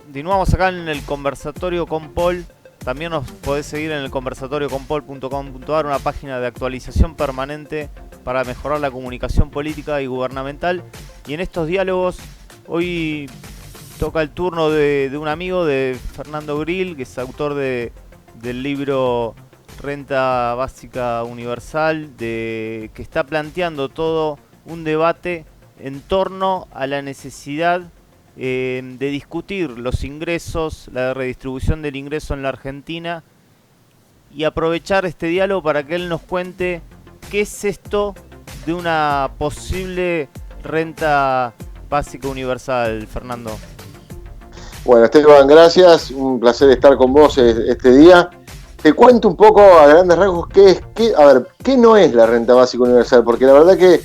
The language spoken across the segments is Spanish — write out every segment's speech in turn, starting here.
Continuamos acá en el conversatorio con Paul. También nos podés seguir en el conversatorioconpaul.com.ar, una página de actualización permanente para mejorar la comunicación política y gubernamental. Y en estos diálogos, hoy toca el turno de un amigo, de Fernando Grill, que es autor del libro Renta Básica Universal, que está planteando todo un debate en torno a la necesidad de discutir los ingresos, la redistribución del ingreso en la Argentina, y aprovechar este diálogo para que él nos cuente qué es esto de una posible renta básica universal. Fernando. Bueno, Esteban, gracias. Un placer estar con vos este día. Te cuento un poco a grandes rasgos qué no es la renta básica universal, porque la verdad que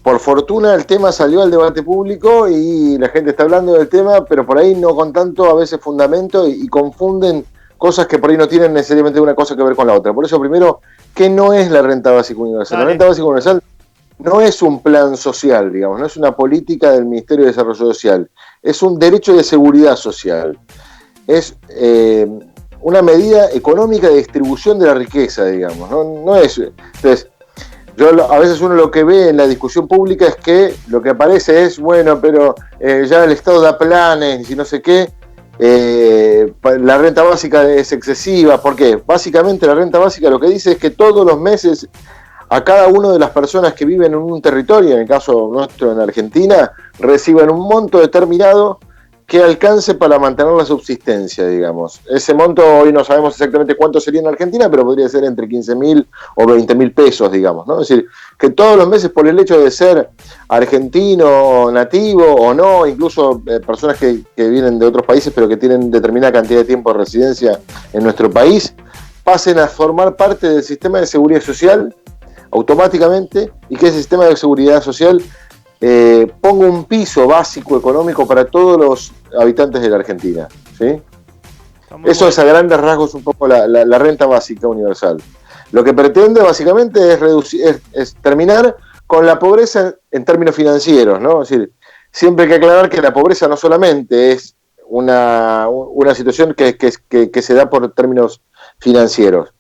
por fortuna el tema salió al debate público y la gente está hablando del tema, pero por ahí no con tanto a veces fundamento y confunden cosas que por ahí no tienen necesariamente una cosa que ver con la otra. Por eso primero, ¿qué no es la renta básica universal? Dale. La renta básica universal no es un plan social, digamos, no es una política del Ministerio de Desarrollo Social, es un derecho de seguridad social, es una medida económica de distribución de la riqueza, digamos, no es. Entonces, a veces uno lo que ve en la discusión pública es que lo que aparece es, bueno, pero ya el Estado da planes y no sé qué, la renta básica es excesiva. ¿Por qué? Básicamente la renta básica lo que dice es que todos los meses a cada una de las personas que viven en un territorio, en el caso nuestro en Argentina, reciban un monto determinado que alcance para mantener la subsistencia, digamos. Ese monto hoy no sabemos exactamente cuánto sería en Argentina, pero podría ser entre 15.000 o 20.000 pesos, digamos, ¿no? Es decir, que todos los meses, por el hecho de ser argentino, nativo o no, incluso personas que vienen de otros países pero que tienen determinada cantidad de tiempo de residencia en nuestro país, pasen a formar parte del sistema de seguridad social automáticamente, y que ese sistema de seguridad social ponga un piso básico económico para todos los habitantes de la Argentina, ¿sí? Eso es a grandes rasgos un poco la renta básica universal. Lo que pretende básicamente es terminar con la pobreza en términos financieros, ¿no? Es decir, siempre hay que aclarar que la pobreza no solamente es una situación que se da por términos financieros.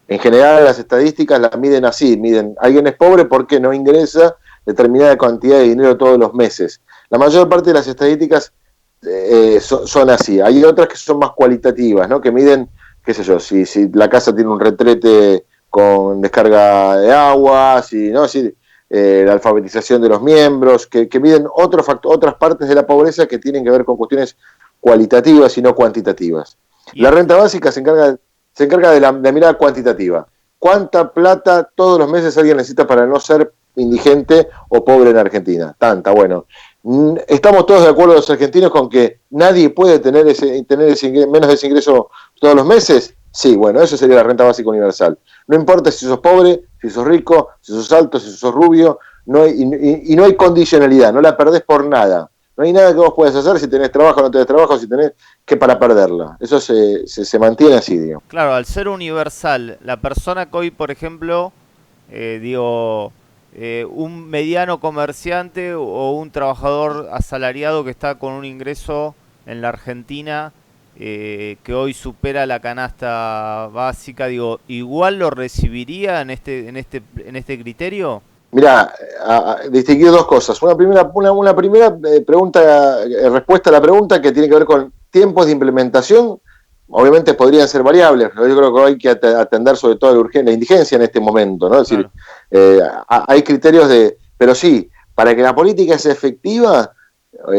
En general las estadísticas las miden así, alguien es pobre porque no ingresa determinada cantidad de dinero todos los meses. La mayor parte de las estadísticas son así. Hay otras que son más cualitativas, ¿no? Que miden, qué sé yo, si la casa tiene un retrete con descarga de agua, la alfabetización de los miembros, que miden otras partes de la pobreza que tienen que ver con cuestiones cualitativas y no cuantitativas. La renta básica se encarga de la mirada cuantitativa. ¿Cuánta plata todos los meses alguien necesita para no ser indigente o pobre en Argentina? Tanta, bueno. ¿Estamos todos de acuerdo los argentinos con que nadie puede tener menos de ese ingreso todos los meses? Sí, bueno, eso sería la renta básica universal. No importa si sos pobre, si sos rico, si sos alto, si sos rubio, no hay condicionalidad, no la perdés por nada. No hay nada que vos puedas hacer si tenés trabajo o no tenés trabajo, si tenés que para perderla. Eso se mantiene así, digamos. Claro, al ser universal, la persona que hoy, por ejemplo, un mediano comerciante o un trabajador asalariado que está con un ingreso en la Argentina que hoy supera la canasta básica, ¿igual lo recibiría en este criterio? Mirá, distinguir dos cosas. Una primera pregunta, respuesta a la pregunta que tiene que ver con tiempos de implementación. Obviamente podrían ser variables, pero yo creo que hay que atender sobre todo la indigencia en este momento, ¿no? Es decir, hay criterios pero sí, para que la política sea efectiva,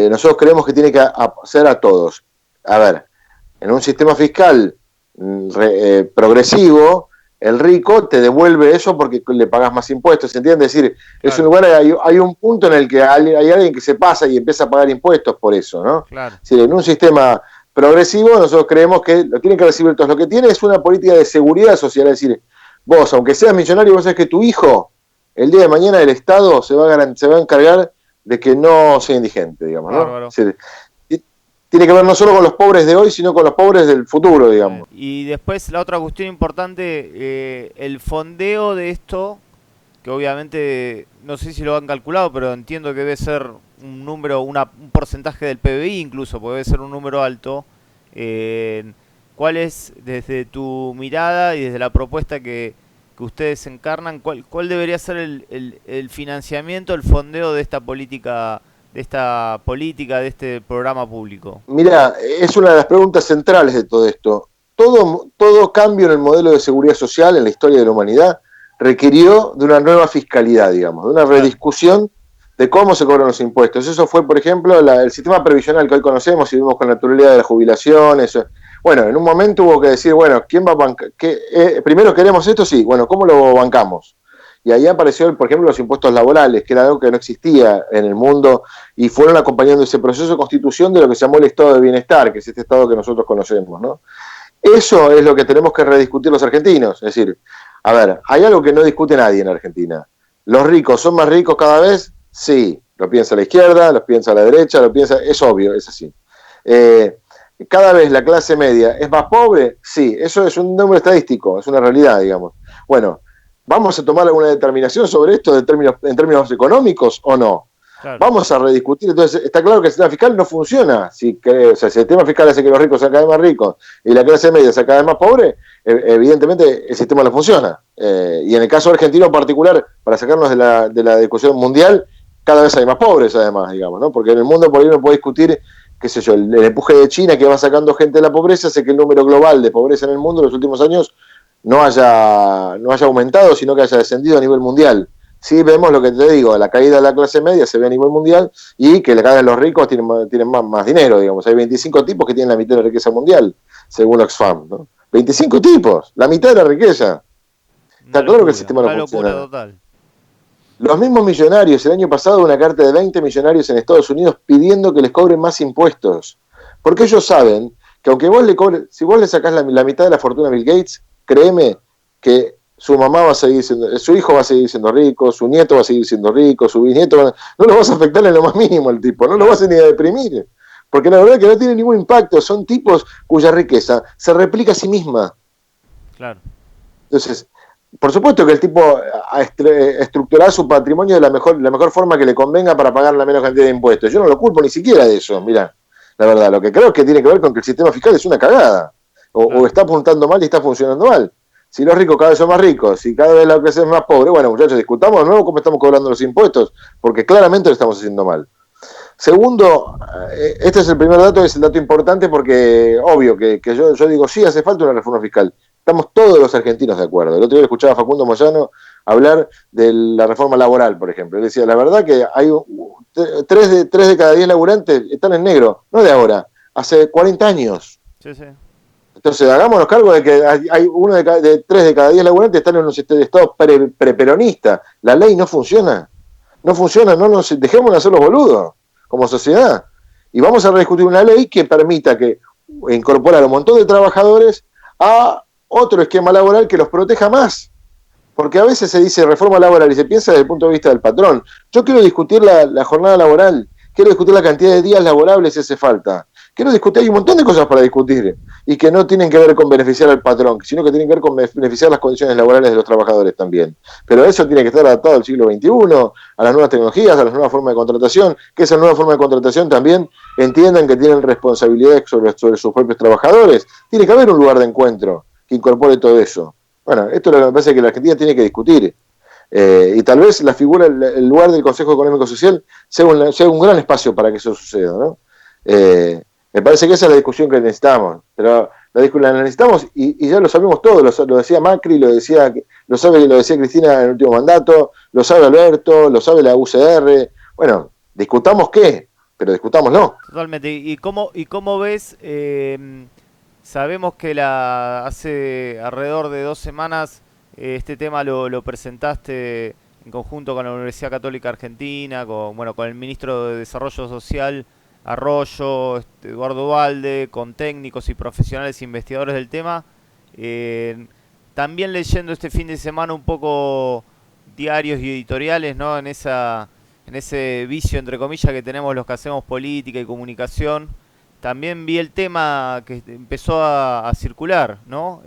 nosotros creemos que tiene que ser a todos. A ver, en un sistema fiscal progresivo, el rico te devuelve eso porque le pagas más impuestos, ¿se entiende? Es decir, claro, es un lugar, hay un punto en el que hay alguien que se pasa y empieza a pagar impuestos por eso, ¿no? Claro. Es decir, en un sistema progresivo nosotros creemos que lo tienen que recibir todos. Lo que tiene es una política de seguridad social, es decir, vos, aunque seas millonario, vos sabés que tu hijo, el día de mañana el Estado se va a encargar de que no sea indigente, digamos, ¿no? Es decir, tiene que ver no solo con los pobres de hoy, sino con los pobres del futuro, digamos. Y después la otra cuestión importante, el fondeo de esto, que obviamente no sé si lo han calculado, pero entiendo que debe ser un número, un porcentaje del PBI incluso, puede ser un número alto. ¿Cuál es, desde tu mirada y desde la propuesta que ustedes encarnan, cuál debería ser el financiamiento, el fondeo de este programa público? Mira, es una de las preguntas centrales de todo esto. Todo cambio en el modelo de seguridad social en la historia de la humanidad requirió de una nueva fiscalidad, digamos, de una Claro, rediscusión de cómo se cobran los impuestos. Eso fue, por ejemplo, el sistema previsional que hoy conocemos y vemos con la naturalidad de las jubilaciones. Bueno, en un momento hubo que decir, bueno, ¿quién va a bancar? Primero queremos esto, sí, bueno, ¿cómo lo bancamos? Y ahí apareció, por ejemplo, los impuestos laborales, que era algo que no existía en el mundo, y fueron acompañando ese proceso de constitución de lo que se llamó el estado de bienestar, que es este estado que nosotros conocemos, ¿no? Eso es lo que tenemos que rediscutir los argentinos. Es decir, a ver, hay algo que no discute nadie en Argentina. ¿Los ricos son más ricos cada vez? Sí. Lo piensa la izquierda, lo piensa la derecha, es obvio, es así. Cada vez la clase media es más pobre, sí, eso es un número estadístico, es una realidad, digamos. Bueno, ¿vamos a tomar alguna determinación sobre esto en términos económicos o no? claro. Vamos a rediscutir. Entonces, está claro que el sistema fiscal no funciona. Si el sistema fiscal hace que los ricos sean cada vez más ricos y la clase media sea cada vez más pobre, evidentemente el sistema no funciona. Y en el caso argentino en particular, para sacarnos de la discusión mundial, cada vez hay más pobres además, digamos, ¿no? Porque en el mundo por ahí uno puede discutir, qué sé yo, el empuje de China que va sacando gente de la pobreza hace que el número global de pobreza en el mundo en los últimos años no haya aumentado, sino que haya descendido a nivel mundial. Sí vemos lo que te digo, la caída de la clase media se ve a nivel mundial y que la caída de los ricos tienen más dinero, digamos. Hay 25 tipos que tienen la mitad de la riqueza mundial, según Oxfam, ¿no? 25 tipos, la mitad de la riqueza. Está claro que el sistema no Una locura funciona. total. Los mismos millonarios, el año pasado una carta de 20 millonarios en Estados Unidos pidiendo que les cobren más impuestos. Porque ellos saben que aunque vos si vos le sacás la mitad de la fortuna a Bill Gates, créeme que su mamá va a seguir siendo, su hijo va a seguir siendo rico, su nieto va a seguir siendo rico, su bisnieto no lo vas a afectar en lo más mínimo el tipo, no lo vas a ni a deprimir. Porque la verdad es que no tiene ningún impacto, son tipos cuya riqueza se replica a sí misma. Claro. Entonces, por supuesto que el tipo estructurará su patrimonio de la mejor forma que le convenga para pagar la menos cantidad de impuestos. Yo no lo culpo ni siquiera de eso, mira. La verdad, lo que creo es que tiene que ver con que el sistema fiscal es una cagada. O está apuntando mal y está funcionando mal. Si los ricos cada vez son más ricos, si cada vez la clase es más pobre, bueno, muchachos, discutamos de nuevo cómo estamos cobrando los impuestos, porque claramente lo estamos haciendo mal. Segundo, este es el primer dato, es el dato importante porque, obvio, que yo digo, sí, hace falta una reforma fiscal. Estamos todos los argentinos de acuerdo. El otro día escuchaba a Facundo Moyano hablar de la reforma laboral, por ejemplo. Él decía, la verdad que hay 3 de cada 10 laburantes están en negro, no de ahora, hace 40 años. Sí, sí. Entonces, hagámonos cargo de que hay 3 de cada 10 laburantes están en un estado preperonista. La ley no funciona. No funciona, dejemos de hacer los boludos como sociedad. Y vamos a rediscutir una ley que permita que incorporar a un montón de trabajadores a otro esquema laboral que los proteja más. Porque a veces se dice reforma laboral y se piensa desde el punto de vista del patrón. Yo quiero discutir la jornada laboral, quiero discutir la cantidad de días laborables si hace falta. Quiero discutir, hay un montón de cosas para discutir y que no tienen que ver con beneficiar al patrón, sino que tienen que ver con beneficiar las condiciones laborales de los trabajadores también. Pero eso tiene que estar adaptado al siglo XXI, a las nuevas tecnologías, a las nuevas formas de contratación, que esa nueva forma de contratación también entiendan que tienen responsabilidades sobre sus propios trabajadores. Tiene que haber un lugar de encuentro que incorpore todo eso. Bueno, esto es lo que me parece que la Argentina tiene que discutir. Y tal vez la figura, el lugar del Consejo Económico Social sea un gran espacio para que eso suceda, ¿no? Me parece que esa es la discusión que necesitamos, pero la necesitamos y ya lo sabemos todos, lo decía Macri, lo decía Cristina en el último mandato, lo sabe Alberto, lo sabe la UCR. Bueno, discutamos qué, pero discutámoslo. Totalmente. ¿Y cómo ves? Sabemos que hace alrededor de 2 semanas este tema lo presentaste en conjunto con la Universidad Católica Argentina, con el ministro de Desarrollo Social, Arroyo, Eduardo Valde, con técnicos y profesionales investigadores del tema. También leyendo este fin de semana un poco diarios y editoriales, ¿no? En ese vicio, entre comillas, que tenemos los que hacemos política y comunicación, también vi el tema que empezó a circular, ¿no?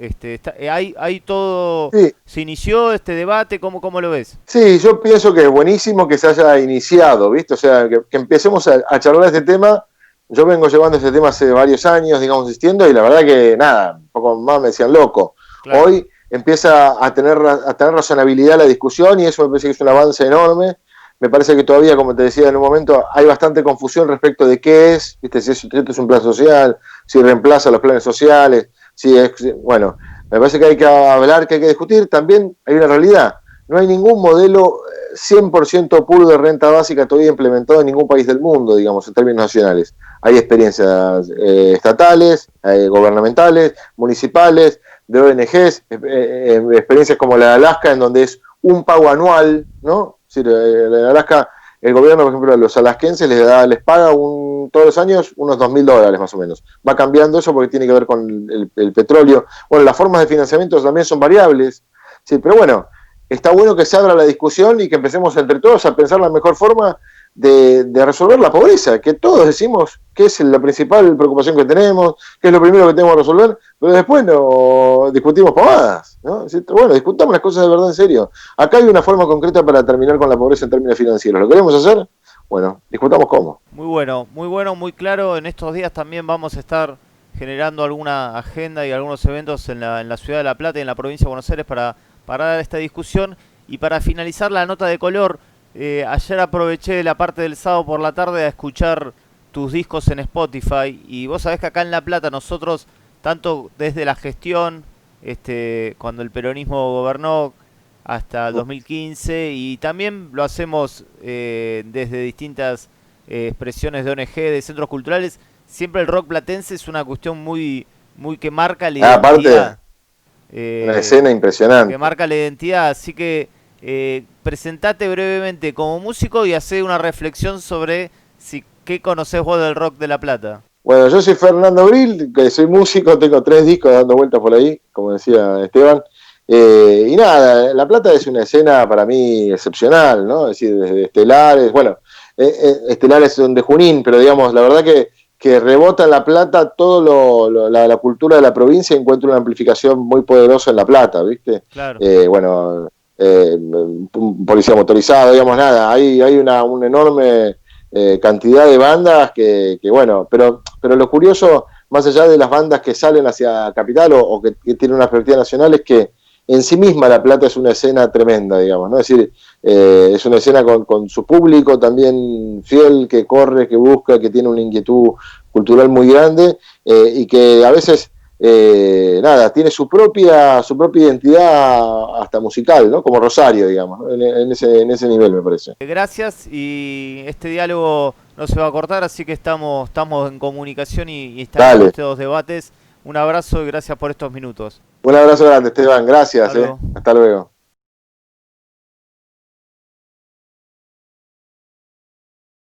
Hay todo, Sí, se inició este debate, ¿cómo lo ves? sí, yo pienso que es buenísimo que se haya iniciado, ¿viste? O sea, que empecemos a charlar este tema. Yo vengo llevando este tema hace varios años, digamos, insistiendo, y la verdad que nada, un poco más me decían loco. Claro, Hoy empieza a tener razonabilidad la discusión y eso me parece que es un avance enorme. Me parece que todavía, como te decía en un momento, hay bastante confusión respecto de qué es, ¿viste? Si esto es un plan social, si reemplaza los planes sociales, si es, bueno, me parece que hay que hablar, que hay que discutir. También hay una realidad. No hay ningún modelo 100% puro de renta básica todavía implementado en ningún país del mundo, digamos, en términos nacionales. Hay experiencias estatales, gubernamentales, municipales, de ONGs, experiencias como la de Alaska, en donde es un pago anual, ¿no? Es decir, en Alaska, el gobierno, por ejemplo, a los alasquenses les paga todos los años unos $2.000 más o menos. Va cambiando eso porque tiene que ver con el petróleo. Bueno, las formas de financiamiento también son variables, sí, pero bueno, está bueno que se abra la discusión y que empecemos entre todos a pensar la mejor forma de resolver la pobreza, que todos decimos que es la principal preocupación que tenemos, que es lo primero que tenemos que resolver, pero después no discutimos pavadas, ¿no? Bueno, discutamos las cosas de verdad en serio. Acá hay una forma concreta para terminar con la pobreza en términos financieros. ¿Lo queremos hacer? Bueno, discutamos cómo. muy bueno, muy claro. En estos días también vamos a estar generando alguna agenda y algunos eventos en la ciudad de La Plata y en la provincia de Buenos Aires para dar esta discusión. Y para finalizar la nota de color, ayer aproveché la parte del sábado por la tarde a escuchar tus discos en Spotify. Y vos sabés que acá en La Plata nosotros, tanto desde la gestión, cuando el peronismo gobernó, hasta el 2015, y también lo hacemos desde distintas expresiones de ONG, de centros culturales. Siempre el rock platense es una cuestión muy que marca la Aparte, identidad, una eh, escena impresionante. que marca la identidad, así que presentate brevemente como músico y hacé una reflexión sobre si qué conocés vos del rock de La Plata. Bueno, yo soy Fernando Abril, que soy músico, tengo 3 discos dando vueltas por ahí, como decía Esteban. Y nada, La Plata es una escena para mí excepcional, ¿no? Es decir, desde Estelares, bueno, Estelares son de Junín, pero digamos, la verdad que rebota en La Plata todo la cultura de la provincia y encuentra una amplificación muy poderosa en La Plata, ¿viste? Claro. Bueno, policía motorizado, digamos, nada, hay una enorme cantidad de bandas que bueno, pero lo curioso, más allá de las bandas que salen hacia Capital o que tienen una perspectiva nacional, es que en sí misma La Plata es una escena tremenda, digamos, ¿no? Es decir, es una escena con su público también fiel, que corre, que busca, que tiene una inquietud cultural muy grande y que a veces nada, tiene su propia identidad hasta musical, ¿no? Como Rosario, digamos, ¿no? En ese nivel, me parece. Gracias, y este diálogo no se va a cortar, así que estamos en comunicación y estaremos en Dale. estos debates. Un abrazo y gracias por estos minutos. Un abrazo grande, Esteban. Gracias. Hasta luego. Hasta luego.